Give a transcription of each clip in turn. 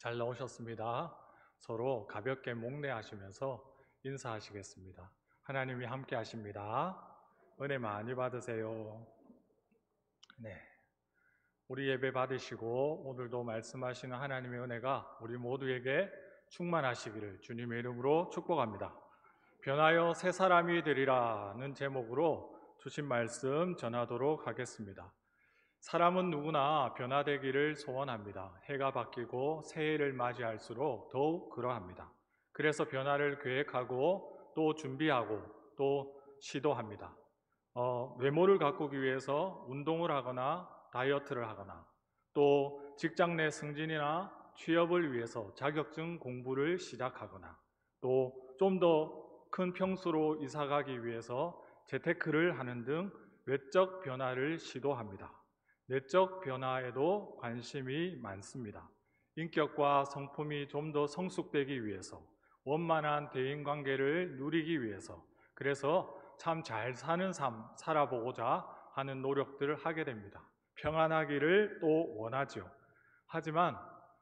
잘 나오셨습니다. 서로 가볍게 목례하시면서 인사하시겠습니다. 하나님이 함께 하십니다. 은혜 많이 받으세요. 네. 우리 예배 받으시고 오늘도 말씀하시는 하나님의 은혜가 우리 모두에게 충만하시기를 주님의 이름으로 축복합니다. 변하여 새 사람이 되리라는 제목으로 주신 말씀 전하도록 하겠습니다. 사람은 누구나 변화되기를 소원합니다. 해가 바뀌고 새해를 맞이할수록 더욱 그러합니다. 그래서 변화를 계획하고 또 준비하고 또 시도합니다. 외모를 가꾸기 위해서 운동을 하거나 다이어트를 하거나 또 직장 내 승진이나 취업을 위해서 자격증 공부를 시작하거나 또 좀 더 큰 평수로 이사 가기 위해서 재테크를 하는 등 외적 변화를 시도합니다. 내적 변화에도 관심이 많습니다. 인격과 성품이 좀 더 성숙되기 위해서, 원만한 대인관계를 누리기 위해서, 그래서 참 잘 사는 삶 살아보고자 하는 노력들을 하게 됩니다. 평안하기를 또 원하죠. 하지만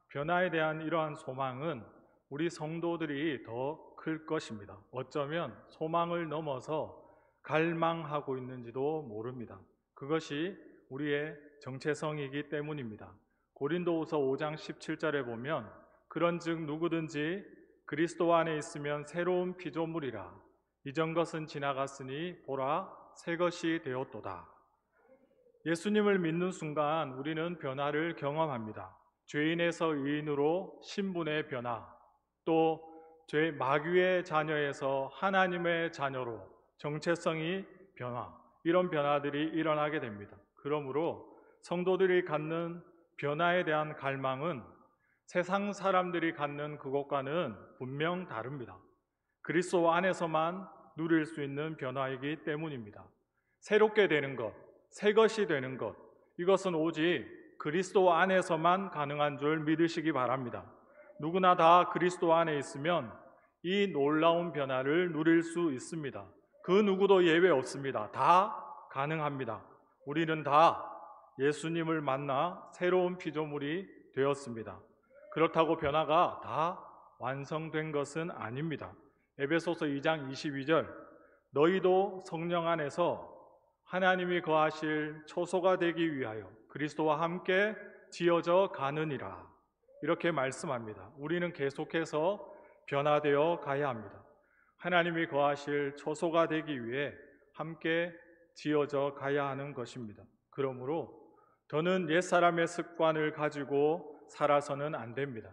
변화에 대한 이러한 소망은 우리 성도들이 더 클 것입니다. 어쩌면 소망을 넘어서 갈망하고 있는지도 모릅니다. 그것이 우리의 정체성이기 때문입니다. 고린도후서 5장 17절에 보면 그런즉 누구든지 그리스도 안에 있으면 새로운 피조물이라 이전 것은 지나갔으니 보라 새 것이 되었도다. 예수님을 믿는 순간 우리는 변화를 경험합니다. 죄인에서 의인으로 신분의 변화, 또 마귀의 자녀에서 하나님의 자녀로 정체성이 변화, 이런 변화들이 일어나게 됩니다. 그러므로 성도들이 갖는 변화에 대한 갈망은 세상 사람들이 갖는 그것과는 분명 다릅니다. 그리스도 안에서만 누릴 수 있는 변화이기 때문입니다. 새롭게 되는 것, 새 것이 되는 것, 이것은 오직 그리스도 안에서만 가능한 줄 믿으시기 바랍니다. 누구나 다 그리스도 안에 있으면 이 놀라운 변화를 누릴 수 있습니다. 그 누구도 예외 없습니다. 다 가능합니다. 우리는 다 예수님을 만나 새로운 피조물이 되었습니다. 그렇다고 변화가 다 완성된 것은 아닙니다. 에베소서 2장 22절 너희도 성령 안에서 하나님이 거하실 초소가 되기 위하여 그리스도와 함께 지어져 가느니라 이렇게 말씀합니다. 우리는 계속해서 변화되어 가야 합니다. 하나님이 거하실 초소가 되기 위해 함께 지어져 가야 하는 것입니다. 그러므로 더는 옛사람의 습관을 가지고 살아서는 안 됩니다.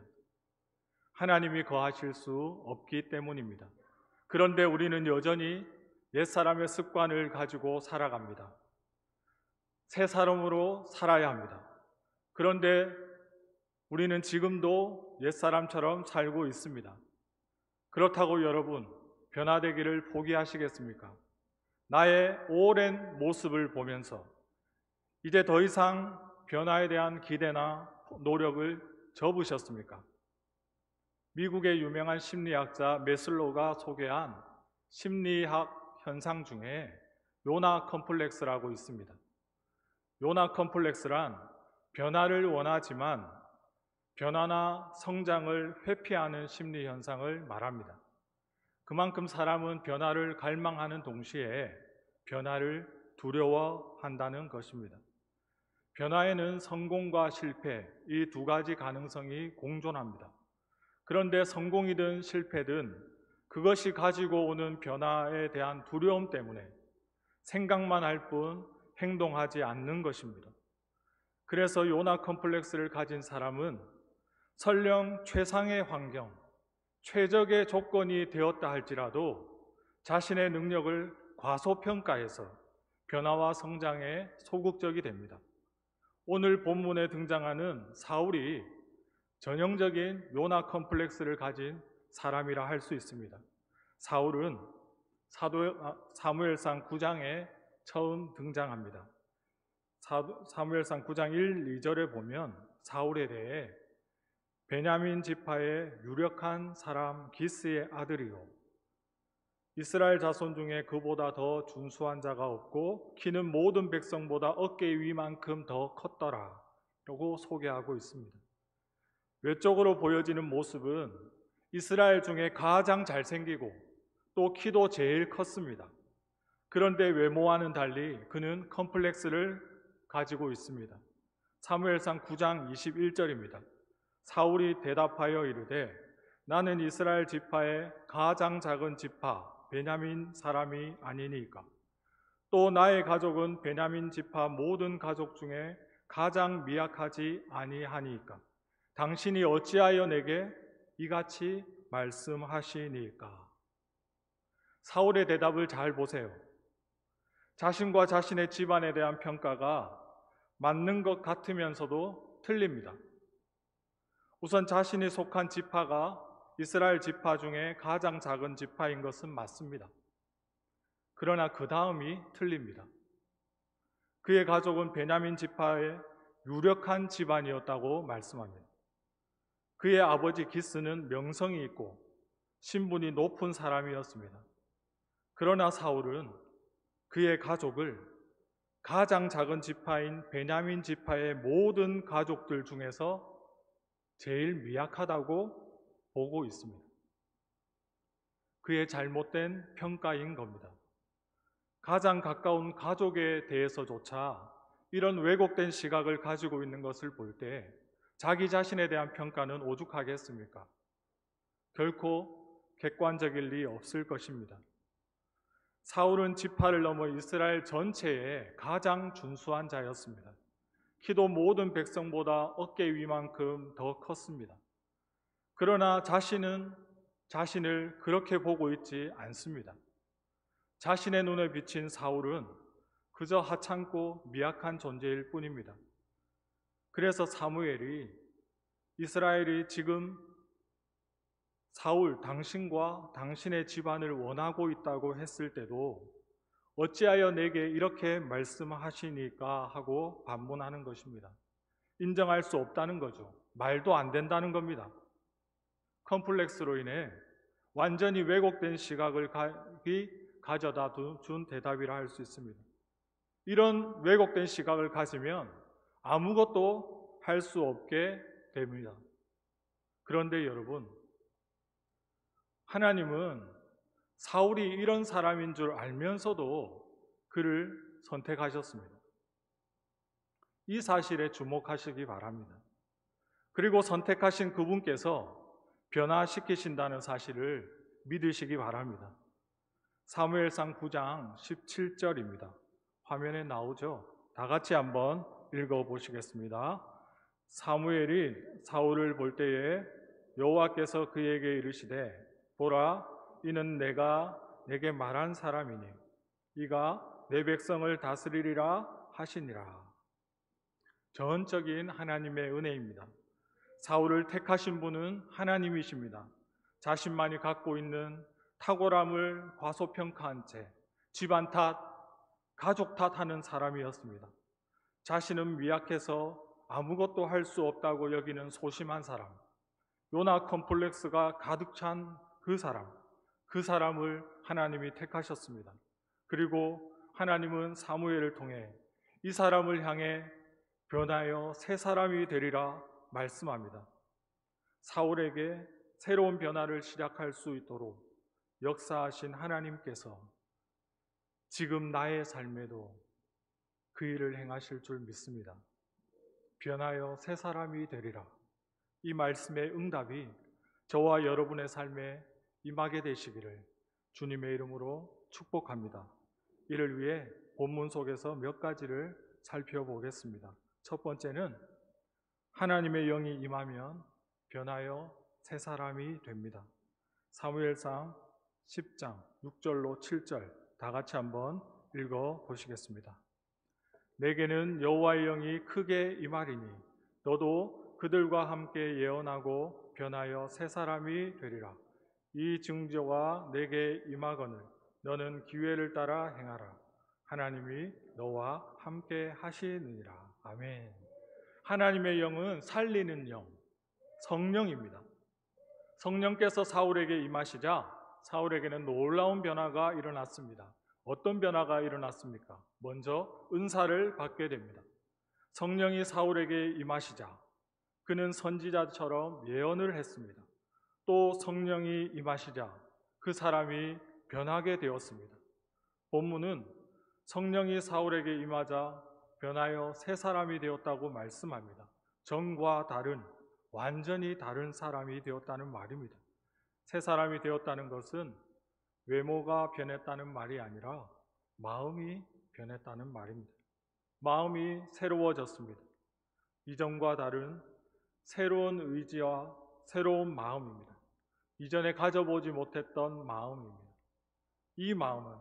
하나님이 거하실 수 없기 때문입니다. 그런데 우리는 여전히 옛사람의 습관을 가지고 살아갑니다. 새 사람으로 살아야 합니다. 그런데 우리는 지금도 옛사람처럼 살고 있습니다. 그렇다고 여러분, 변화되기를 포기하시겠습니까? 나의 오랜 모습을 보면서 이제 더 이상 변화에 대한 기대나 노력을 접으셨습니까? 미국의 유명한 심리학자 메슬로우가 소개한 심리학 현상 중에 요나 컴플렉스라고 있습니다. 요나 컴플렉스란 변화를 원하지만 변화나 성장을 회피하는 심리 현상을 말합니다. 그만큼 사람은 변화를 갈망하는 동시에 변화를 두려워한다는 것입니다. 변화에는 성공과 실패, 이 두 가지 가능성이 공존합니다. 그런데 성공이든 실패든 그것이 가지고 오는 변화에 대한 두려움 때문에 생각만 할 뿐 행동하지 않는 것입니다. 그래서 요나 컴플렉스를 가진 사람은 설령 최상의 환경, 최적의 조건이 되었다 할지라도 자신의 능력을 과소평가해서 변화와 성장에 소극적이 됩니다. 오늘 본문에 등장하는 사울이 전형적인 요나 컴플렉스를 가진 사람이라 할 수 있습니다. 사울은 사무엘상 9장에 처음 등장합니다. 사무엘상 9장 1, 2절에 보면 사울에 대해 베냐민 지파의 유력한 사람 기스의 아들이요 이스라엘 자손 중에 그보다 더 준수한 자가 없고 키는 모든 백성보다 어깨 위만큼 더 컸더라 라고 소개하고 있습니다. 외적으로 보여지는 모습은 이스라엘 중에 가장 잘생기고 또 키도 제일 컸습니다. 그런데 외모와는 달리 그는 컴플렉스를 가지고 있습니다. 사무엘상 9장 21절입니다. 사울이 대답하여 이르되 나는 이스라엘 지파의 가장 작은 지파 베냐민 사람이 아니니까 또 나의 가족은 베냐민 지파 모든 가족 중에 가장 미약하지 아니하니까 당신이 어찌하여 내게 이같이 말씀하시니까. 사울의 대답을 잘 보세요. 자신과 자신의 집안에 대한 평가가 맞는 것 같으면서도 틀립니다. 우선 자신이 속한 지파가 이스라엘 지파 중에 가장 작은 지파인 것은 맞습니다. 그러나 그 다음이 틀립니다. 그의 가족은 베냐민 지파의 유력한 집안이었다고 말씀합니다. 그의 아버지 기스는 명성이 있고 신분이 높은 사람이었습니다. 그러나 사울은 그의 가족을 가장 작은 지파인 베냐민 지파의 모든 가족들 중에서 제일 미약하다고 보고 있습니다. 그의 잘못된 평가인 겁니다. 가장 가까운 가족에 대해서조차 이런 왜곡된 시각을 가지고 있는 것을 볼 때 자기 자신에 대한 평가는 오죽하겠습니까? 결코 객관적일 리 없을 것입니다. 사울은 지파를 넘어 이스라엘 전체에 가장 준수한 자였습니다. 키도 모든 백성보다 어깨 위만큼 더 컸습니다. 그러나 자신은 자신을 그렇게 보고 있지 않습니다. 자신의 눈에 비친 사울은 그저 하찮고 미약한 존재일 뿐입니다. 그래서 사무엘이 이스라엘이 지금 사울 당신과 당신의 집안을 원하고 있다고 했을 때도 어찌하여 내게 이렇게 말씀하시니까 하고 반문하는 것입니다. 인정할 수 없다는 거죠. 말도 안 된다는 겁니다. 컴플렉스로 인해 완전히 왜곡된 시각을 가져다 준 대답이라 할 수 있습니다. 이런 왜곡된 시각을 가지면 아무것도 할 수 없게 됩니다. 그런데 여러분, 하나님은 사울이 이런 사람인 줄 알면서도 그를 선택하셨습니다. 이 사실에 주목하시기 바랍니다. 그리고 선택하신 그분께서 변화시키신다는 사실을 믿으시기 바랍니다. 사무엘상 9장 17절입니다. 화면에 나오죠? 다 같이 한번 읽어보시겠습니다. 사무엘이 사울을 볼 때에 여호와께서 그에게 이르시되 보라, 이는 내가 내게 말한 사람이니 이가 내 백성을 다스리리라 하시니라. 전적인 하나님의 은혜입니다. 사울을 택하신 분은 하나님이십니다. 자신만이 갖고 있는 탁월함을 과소평가한 채 집안 탓, 가족 탓하는 사람이었습니다. 자신은 미약해서 아무것도 할 수 없다고 여기는 소심한 사람, 요나 컴플렉스가 가득 찬 그 사람을 하나님이 택하셨습니다. 그리고 하나님은 사무엘을 통해 이 사람을 향해 변하여 새 사람이 되리라 말씀합니다. 사울에게 새로운 변화를 시작할 수 있도록 역사하신 하나님께서 지금 나의 삶에도 그 일을 행하실 줄 믿습니다. 변하여 새 사람이 되리라. 이 말씀의 응답이 저와 여러분의 삶에 임하게 되시기를 주님의 이름으로 축복합니다. 이를 위해 본문 속에서 몇 가지를 살펴보겠습니다. 첫 번째는 하나님의 영이 임하면 변하여 새 사람이 됩니다. 사무엘상 10장 6절로 7절 다 같이 한번 읽어보시겠습니다. 내게는 여호와의 영이 크게 임하리니 너도 그들과 함께 예언하고 변하여 새 사람이 되리라. 이 징조가 내게 임하거늘 너는 기회를 따라 행하라. 하나님이 너와 함께 하시느니라. 아멘. 하나님의 영은 살리는 영, 성령입니다. 성령께서 사울에게 임하시자 사울에게는 놀라운 변화가 일어났습니다. 어떤 변화가 일어났습니까? 먼저 은사를 받게 됩니다. 성령이 사울에게 임하시자 그는 선지자처럼 예언을 했습니다. 또 성령이 임하시자 그 사람이 변하게 되었습니다. 본문은 성령이 사울에게 임하자 변하여 새 사람이 되었다고 말씀합니다. 전과 다른, 완전히 다른 사람이 되었다는 말입니다. 새 사람이 되었다는 것은 외모가 변했다는 말이 아니라 마음이 변했다는 말입니다. 마음이 새로워졌습니다. 이전과 다른 새로운 의지와 새로운 마음입니다. 이전에 가져보지 못했던 마음입니다. 이 마음은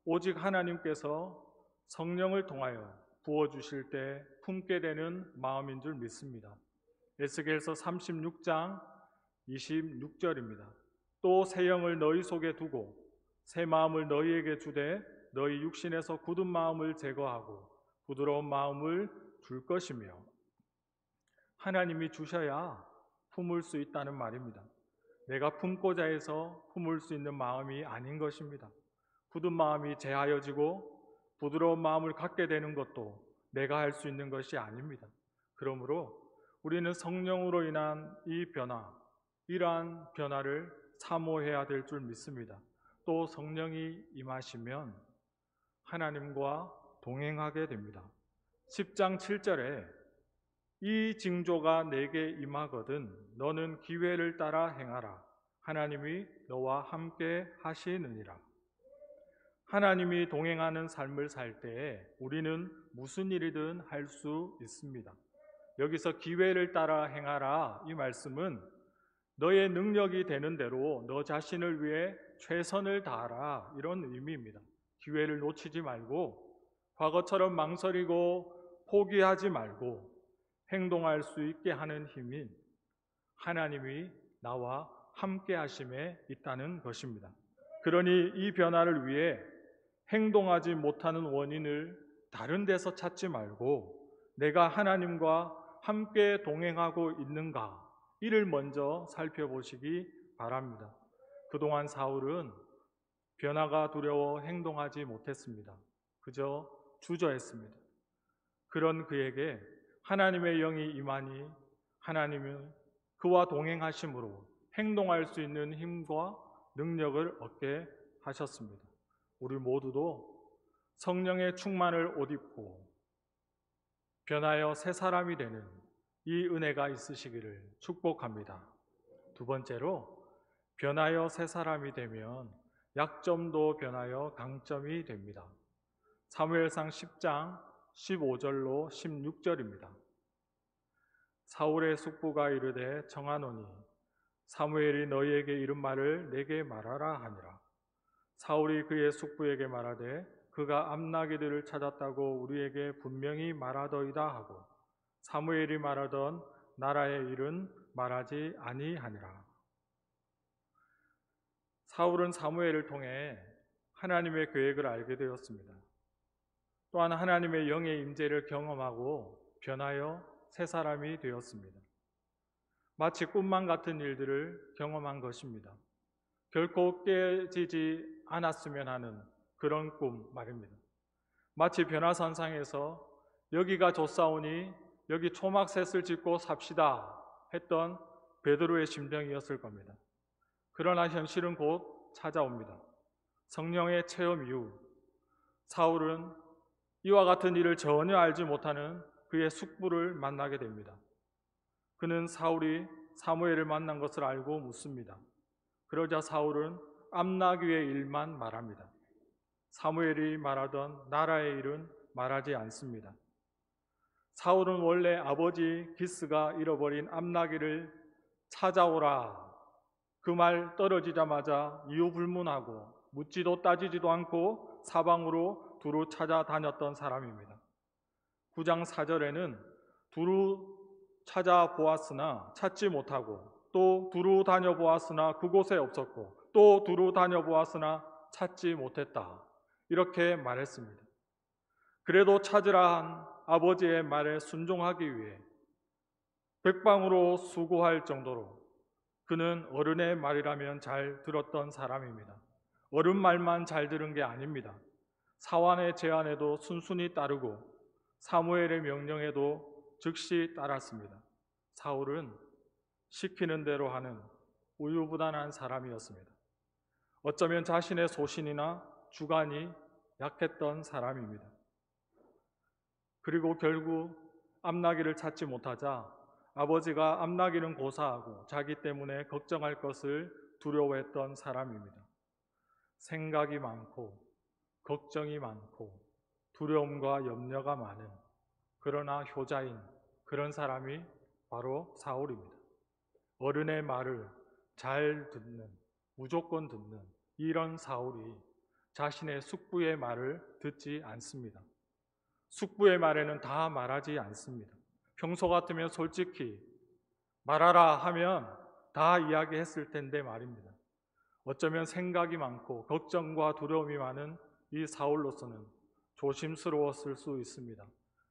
오직 하나님께서 성령을 통하여 부어주실 때 품게 되는 마음인 줄 믿습니다. 에스겔서 36장 26절입니다. 또 새 영을 너희 속에 두고 새 마음을 너희에게 주되 너희 육신에서 굳은 마음을 제거하고 부드러운 마음을 줄 것이며, 하나님이 주셔야 품을 수 있다는 말입니다. 내가 품고자 해서 품을 수 있는 마음이 아닌 것입니다. 굳은 마음이 제하여지고 부드러운 마음을 갖게 되는 것도 내가 할 수 있는 것이 아닙니다. 그러므로 우리는 성령으로 인한 이 변화, 이러한 변화를 사모해야 될 줄 믿습니다. 또 성령이 임하시면 하나님과 동행하게 됩니다. 10장 7절에 이 징조가 내게 임하거든 너는 기회를 따라 행하라. 하나님이 너와 함께 하시느니라. 하나님이 동행하는 삶을 살 때에 우리는 무슨 일이든 할 수 있습니다. 여기서 기회를 따라 행하라, 이 말씀은 너의 능력이 되는 대로 너 자신을 위해 최선을 다하라, 이런 의미입니다. 기회를 놓치지 말고 과거처럼 망설이고 포기하지 말고 행동할 수 있게 하는 힘인 하나님이 나와 함께 하심에 있다는 것입니다. 그러니 이 변화를 위해 행동하지 못하는 원인을 다른 데서 찾지 말고 내가 하나님과 함께 동행하고 있는가, 이를 먼저 살펴보시기 바랍니다. 그동안 사울은 변화가 두려워 행동하지 못했습니다. 그저 주저했습니다. 그런 그에게 하나님의 영이 임하니 하나님은 그와 동행하심으로 행동할 수 있는 힘과 능력을 얻게 하셨습니다. 우리 모두도 성령의 충만을 옷 입고 변하여 새 사람이 되는 이 은혜가 있으시기를 축복합니다. 두 번째로, 변하여 새 사람이 되면 약점도 변하여 강점이 됩니다. 사무엘상 10장 15절로 16절입니다. 사울의 숙부가 이르되 청하노니 사무엘이 너희에게 이른 말을 내게 말하라 하니라. 사울이 그의 숙부에게 말하되 그가 암나기들을 찾았다고 우리에게 분명히 말하더이다 하고 사무엘이 말하던 나라의 일은 말하지 아니하니라. 사울은 사무엘을 통해 하나님의 계획을 알게 되었습니다. 또한 하나님의 영의 임재를 경험하고 변하여 새 사람이 되었습니다. 마치 꿈만 같은 일들을 경험한 것입니다. 결코 깨지지 않았으면 하는 그런 꿈 말입니다. 마치 변화산상에서 여기가 좋사오니 여기 초막셋을 짓고 삽시다 했던 베드로의 심정이었을 겁니다. 그러나 현실은 곧 찾아옵니다. 성령의 체험 이후 사울은 이와 같은 일을 전혀 알지 못하는 그의 숙부를 만나게 됩니다. 그는 사울이 사무엘을 만난 것을 알고 묻습니다. 그러자 사울은 암나귀의 일만 말합니다. 사무엘이 말하던 나라의 일은 말하지 않습니다. 사울은 원래 아버지 기스가 잃어버린 암나귀를 찾아오라, 그 말 떨어지자마자 이유불문하고 묻지도 따지지도 않고 사방으로 두루 찾아다녔던 사람입니다. 9장 4절에는 두루 찾아보았으나 찾지 못하고 또 두루 다녀보았으나 그곳에 없었고 또 두루 다녀보았으나 찾지 못했다, 이렇게 말했습니다. 그래도 찾으라 한 아버지의 말에 순종하기 위해 백방으로 수고할 정도로 그는 어른의 말이라면 잘 들었던 사람입니다. 어른 말만 잘 들은 게 아닙니다. 사환의 제안에도 순순히 따르고 사무엘의 명령에도 즉시 따랐습니다. 사울은 시키는 대로 하는 우유부단한 사람이었습니다. 어쩌면 자신의 소신이나 주관이 약했던 사람입니다. 그리고 결국 암나기를 찾지 못하자 아버지가 암나기는 고사하고 자기 때문에 걱정할 것을 두려워했던 사람입니다. 생각이 많고 걱정이 많고 두려움과 염려가 많은, 그러나 효자인 그런 사람이 바로 사울입니다. 어른의 말을 잘 듣는, 무조건 듣는 이런 사울이 자신의 숙부의 말을 듣지 않습니다. 숙부의 말에는 다 말하지 않습니다. 평소 같으면 솔직히 말하라 하면 다 이야기했을 텐데 말입니다. 어쩌면 생각이 많고 걱정과 두려움이 많은 이 사울로서는 조심스러웠을 수 있습니다.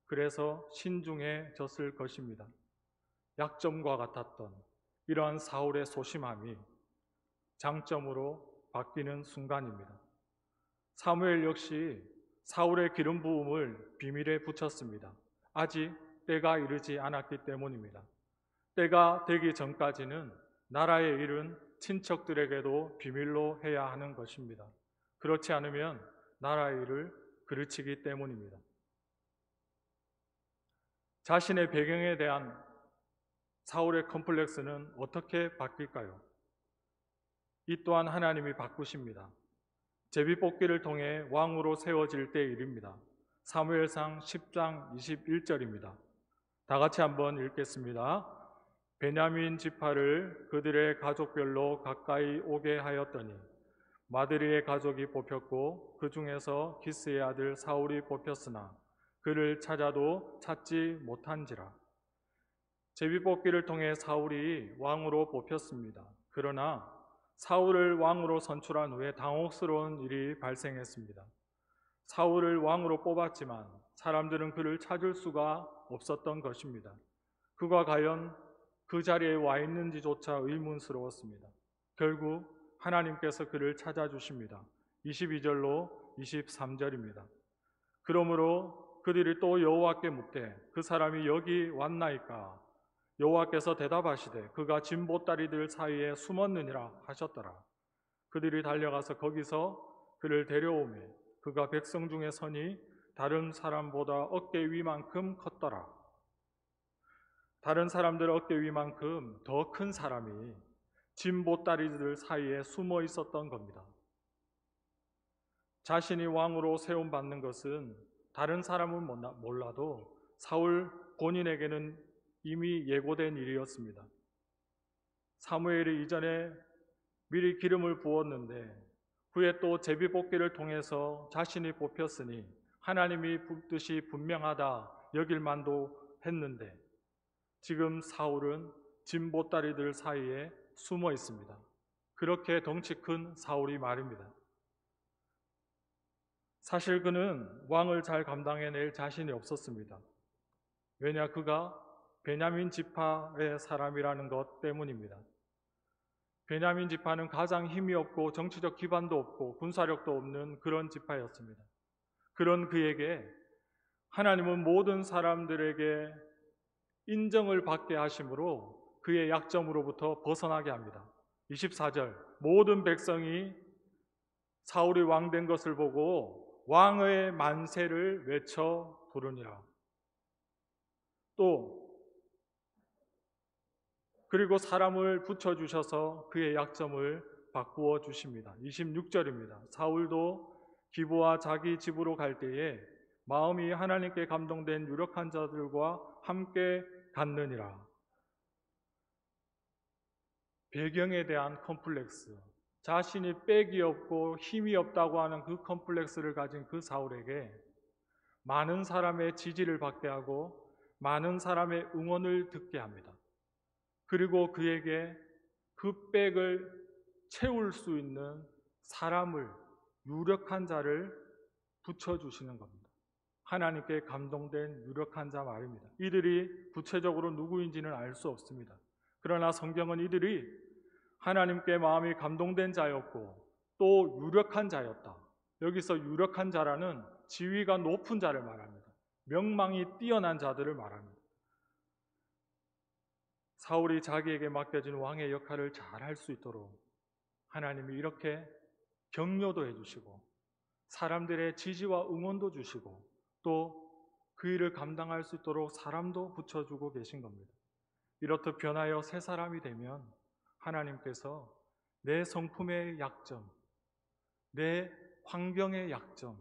그래서 신중해졌을 것입니다. 약점과 같았던 이러한 사울의 소심함이 장점으로 바뀌는 순간입니다. 사무엘 역시 사울의 기름 부음을 비밀에 붙였습니다. 아직 때가 이르지 않았기 때문입니다. 때가 되기 전까지는 나라의 일은 친척들에게도 비밀로 해야 하는 것입니다. 그렇지 않으면 나라의 일을 그르치기 때문입니다. 자신의 배경에 대한 사울의 컴플렉스는 어떻게 바뀔까요? 이 또한 하나님이 바꾸십니다. 제비뽑기를 통해 왕으로 세워질 때 일입니다. 사무엘상 10장 21절입니다. 다 같이 한번 읽겠습니다. 베냐민 지파를 그들의 가족별로 가까이 오게 하였더니 마드리의 가족이 뽑혔고 그 중에서 기스의 아들 사울이 뽑혔으나 그를 찾아도 찾지 못한지라. 제비뽑기를 통해 사울이 왕으로 뽑혔습니다. 그러나 사울을 왕으로 선출한 후에 당혹스러운 일이 발생했습니다. 사울을 왕으로 뽑았지만 사람들은 그를 찾을 수가 없었던 것입니다. 그가 과연 그 자리에 와 있는지조차 의문스러웠습니다. 결국 하나님께서 그를 찾아주십니다. 22절로 23절입니다. 그러므로 그들이 또 여호와께 묻되 그 사람이 여기 왔나이까? 여호와께서 대답하시되 그가 진보다리들 사이에 숨었느니라 하셨더라. 그들이 달려가서 거기서 그를 데려오매 그가 백성 중에 서니 다른 사람보다 어깨 위만큼 컸더라. 다른 사람들 어깨 위만큼 더 큰 사람이 진보다리들 사이에 숨어 있었던 겁니다. 자신이 왕으로 세움받는 것은 다른 사람은 몰라도 사울 본인에게는 이미 예고된 일이었습니다. 사무엘이 이전에 미리 기름을 부었는데 후에 또 제비뽑기를 통해서 자신이 뽑혔으니 하나님이 뜻이 분명하다 여길 만도 했는데 지금 사울은 진보다리들 사이에 숨어 있습니다. 그렇게 덩치 큰 사울이 말입니다. 사실 그는 왕을 잘 감당해낼 자신이 없었습니다. 왜냐, 그가 베냐민 지파의 사람이라는 것 때문입니다. 베냐민 지파는 가장 힘이 없고 정치적 기반도 없고 군사력도 없는 그런 지파였습니다. 그런 그에게 하나님은 모든 사람들에게 인정을 받게 하심으로 그의 약점으로부터 벗어나게 합니다. 24절, 모든 백성이 사울이 왕된 것을 보고 왕의 만세를 외쳐 부르니라. 또 그리고 사람을 붙여주셔서 그의 약점을 바꾸어 주십니다. 26절입니다. 사울도 기브와 자기 집으로 갈 때에 마음이 하나님께 감동된 유력한 자들과 함께 갔느니라. 배경에 대한 컴플렉스, 자신이 빽이 없고 힘이 없다고 하는 그 컴플렉스를 가진 그 사울에게 많은 사람의 지지를 받게 하고 많은 사람의 응원을 듣게 합니다. 그리고 그에게 그 빽을 채울 수 있는 사람을, 유력한 자를 붙여주시는 겁니다. 하나님께 감동된 유력한 자 말입니다. 이들이 구체적으로 누구인지는 알 수 없습니다. 그러나 성경은 이들이 하나님께 마음이 감동된 자였고 또 유력한 자였다. 여기서 유력한 자라는 지위가 높은 자를 말합니다. 명망이 뛰어난 자들을 말합니다. 사울이 자기에게 맡겨진 왕의 역할을 잘 할 수 있도록 하나님이 이렇게 격려도 해주시고 사람들의 지지와 응원도 주시고 또 그 일을 감당할 수 있도록 사람도 붙여주고 계신 겁니다. 이렇듯 변하여 새 사람이 되면 하나님께서 내 성품의 약점, 내 환경의 약점,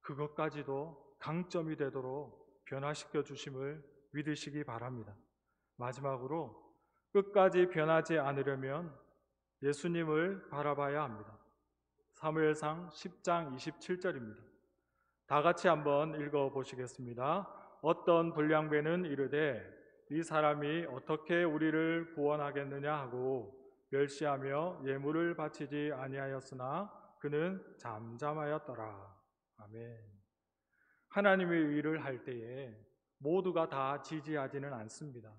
그것까지도 강점이 되도록 변화시켜 주심을 믿으시기 바랍니다. 마지막으로 끝까지 변하지 않으려면 예수님을 바라봐야 합니다. 사무엘상 10장 27절입니다. 다 같이 한번 읽어보시겠습니다. 어떤 불량배는 이르되 이 사람이 어떻게 우리를 구원하겠느냐 하고 멸시하며 예물을 바치지 아니하였으나 그는 잠잠하였더라. 아멘. 하나님의 일을 할 때에 모두가 다 지지하지는 않습니다.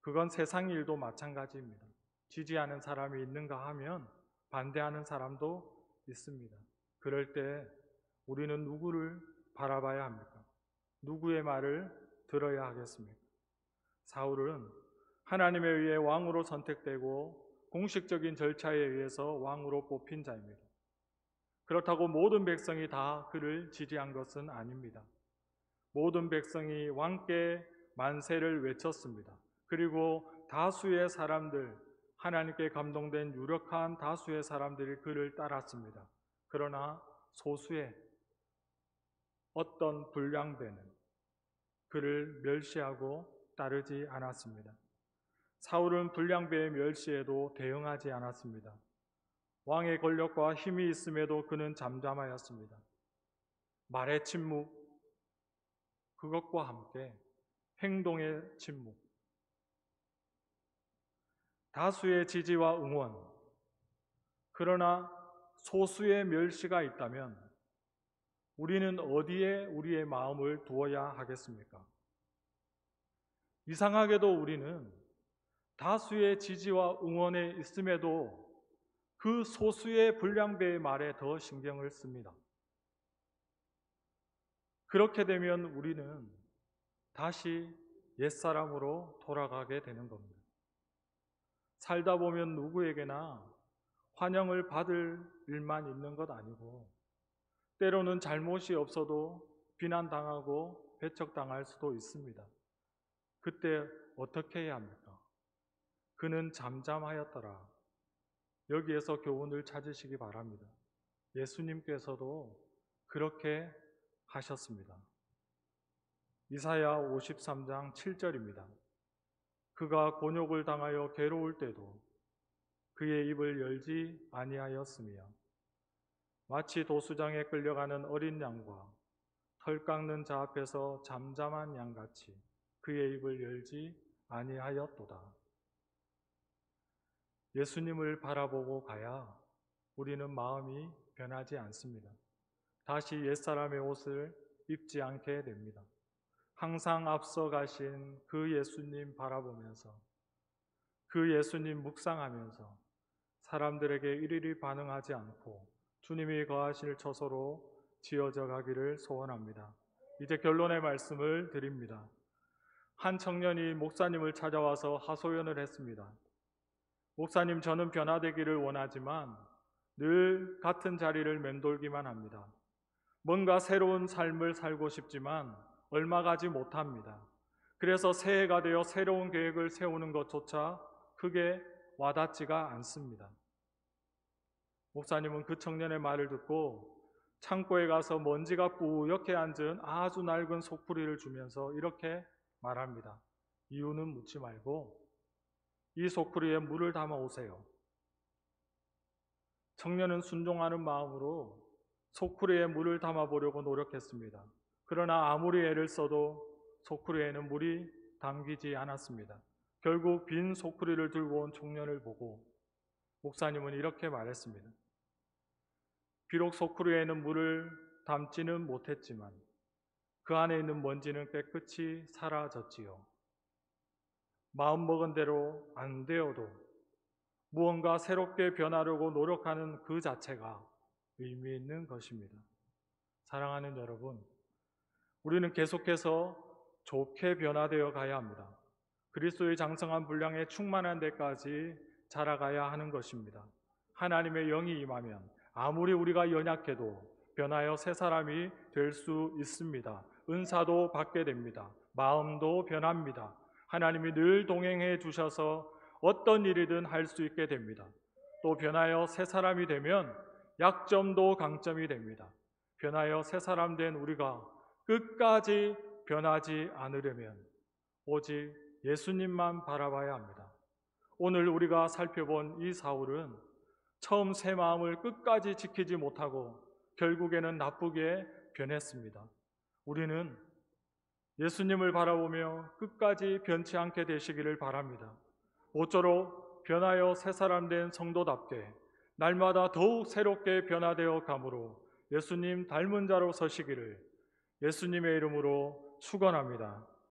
그건 세상 일도 마찬가지입니다. 지지하는 사람이 있는가 하면 반대하는 사람도 있습니다. 그럴 때 우리는 누구를 바라봐야 합니까? 누구의 말을 들어야 하겠습니까? 사울은 하나님에 의해 왕으로 선택되고 공식적인 절차에 의해서 왕으로 뽑힌 자입니다. 그렇다고 모든 백성이 다 그를 지지한 것은 아닙니다. 모든 백성이 왕께 만세를 외쳤습니다. 그리고 다수의 사람들, 하나님께 감동된 유력한 다수의 사람들이 그를 따랐습니다. 그러나 소수의 어떤 불량배는 그를 멸시하고 따르지 않았습니다. 사울은 불량배의 멸시에도 대응하지 않았습니다. 왕의 권력과 힘이 있음에도 그는 잠잠하였습니다. 말의 침묵, 그것과 함께 행동의 침묵, 다수의 지지와 응원, 그러나 소수의 멸시가 있다면 우리는 어디에 우리의 마음을 두어야 하겠습니까? 이상하게도 우리는 다수의 지지와 응원에 있음에도 그 소수의 불량배의 말에 더 신경을 씁니다. 그렇게 되면 우리는 다시 옛사람으로 돌아가게 되는 겁니다. 살다 보면 누구에게나 환영을 받을 일만 있는 것 아니고 때로는 잘못이 없어도 비난당하고 배척당할 수도 있습니다. 그때 어떻게 해야 합니까? 그는 잠잠하였더라. 여기에서 교훈을 찾으시기 바랍니다. 예수님께서도 그렇게 하셨습니다. 이사야 53장 7절입니다. 그가 곤욕을 당하여 괴로울 때도 그의 입을 열지 아니하였으며 마치 도수장에 끌려가는 어린 양과 털 깎는 자 앞에서 잠잠한 양같이 그의 입을 열지 아니하였도다. 예수님을 바라보고 가야 우리는 마음이 변하지 않습니다. 다시 옛사람의 옷을 입지 않게 됩니다. 항상 앞서 가신 그 예수님 바라보면서 그 예수님 묵상하면서 사람들에게 일일이 반응하지 않고 주님이 거하실 처소로 지어져 가기를 소원합니다. 이제 결론의 말씀을 드립니다. 한 청년이 목사님을 찾아와서 하소연을 했습니다. 목사님, 저는 변화되기를 원하지만 늘 같은 자리를 맴돌기만 합니다. 뭔가 새로운 삶을 살고 싶지만 얼마 가지 못합니다. 그래서 새해가 되어 새로운 계획을 세우는 것조차 크게 와닿지가 않습니다. 목사님은 그 청년의 말을 듣고 창고에 가서 먼지가 뿌옇게 앉은 아주 낡은 소쿠리를 주면서 이렇게 말합니다. 이유는 묻지 말고 이 소쿠리에 물을 담아 오세요. 청년은 순종하는 마음으로 소쿠리에 물을 담아 보려고 노력했습니다. 그러나 아무리 애를 써도 소쿠리에는 물이 담기지 않았습니다. 결국 빈 소쿠리를 들고 온 청년을 보고 목사님은 이렇게 말했습니다. 비록 소쿠리에는 물을 담지는 못했지만 그 안에 있는 먼지는 깨끗이 사라졌지요. 마음먹은 대로 안 되어도 무언가 새롭게 변하려고 노력하는 그 자체가 의미 있는 것입니다. 사랑하는 여러분, 우리는 계속해서 좋게 변화되어 가야 합니다. 그리스도의 장성한 분량에 충만한 데까지 자라가야 하는 것입니다. 하나님의 영이 임하면 아무리 우리가 연약해도 변하여 새 사람이 될 수 있습니다. 은사도 받게 됩니다. 마음도 변합니다. 하나님이 늘 동행해 주셔서 어떤 일이든 할 수 있게 됩니다. 또 변하여 새 사람이 되면 약점도 강점이 됩니다. 변하여 새 사람 된 우리가 끝까지 변하지 않으려면 오직 예수님만 바라봐야 합니다. 오늘 우리가 살펴본 이 사울은 처음 새 마음을 끝까지 지키지 못하고 결국에는 나쁘게 변했습니다. 우리는 예수님을 바라보며 끝까지 변치 않게 되시기를 바랍니다. 모쪼록 변하여 새 사람 된 성도답게 날마다 더욱 새롭게 변화되어 가므로 예수님 닮은 자로 서시기를 예수님의 이름으로 축원합니다.